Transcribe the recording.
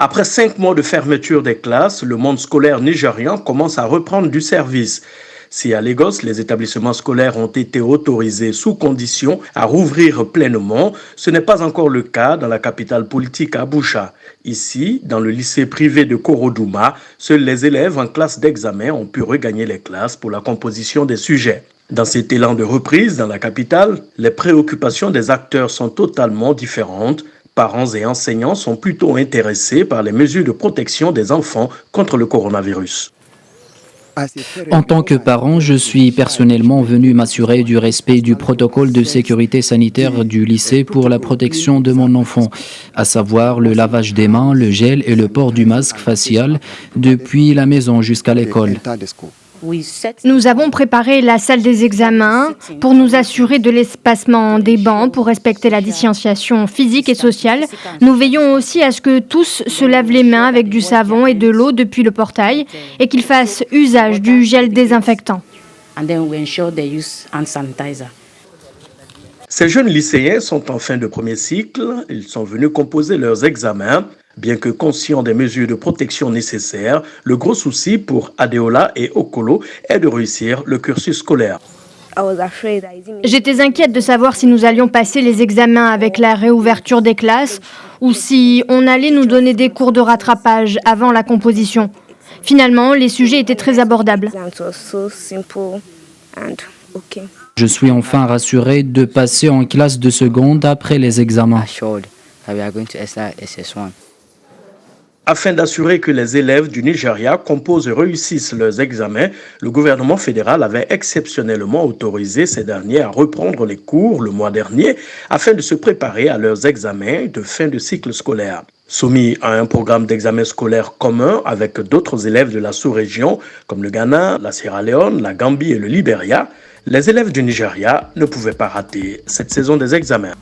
Après 5 mois de fermeture des classes, le monde scolaire nigérian commence à reprendre du service. Si à Lagos, les établissements scolaires ont été autorisés sous condition à rouvrir pleinement, ce n'est pas encore le cas dans la capitale politique Abuja. Ici, dans le lycée privé de Korodouma, seuls les élèves en classe d'examen ont pu regagner les classes pour la composition des sujets. Dans cet élan de reprise dans la capitale, les préoccupations des acteurs sont totalement différentes. Parents et enseignants sont plutôt intéressés par les mesures de protection des enfants contre le coronavirus. En tant que parent, je suis personnellement venu m'assurer du respect du protocole de sécurité sanitaire du lycée pour la protection de mon enfant, à savoir le lavage des mains, le gel et le port du masque facial depuis la maison jusqu'à l'école. Nous avons préparé la salle des examens pour nous assurer de l'espacement des bancs, pour respecter la distanciation physique et sociale. Nous veillons aussi à ce que tous se lavent les mains avec du savon et de l'eau depuis le portail et qu'ils fassent usage du gel désinfectant. Ces jeunes lycéens sont en fin de premier cycle. Ils sont venus composer leurs examens. Bien que conscients des mesures de protection nécessaires, le gros souci pour Adeola et Okolo est de réussir le cursus scolaire. J'étais inquiète de savoir si nous allions passer les examens avec la réouverture des classes ou si on allait nous donner des cours de rattrapage avant la composition. Finalement, les sujets étaient très abordables. Je suis enfin rassuré de passer en classe de seconde après les examens. Afin d'assurer que les élèves du Nigeria composent et réussissent leurs examens, le gouvernement fédéral avait exceptionnellement autorisé ces derniers à reprendre les cours le mois dernier afin de se préparer à leurs examens de fin de cycle scolaire. Soumis à un programme d'examen scolaire commun avec d'autres élèves de la sous-région comme le Ghana, la Sierra Leone, la Gambie et le Libéria, les élèves du Nigeria ne pouvaient pas rater cette saison des examens.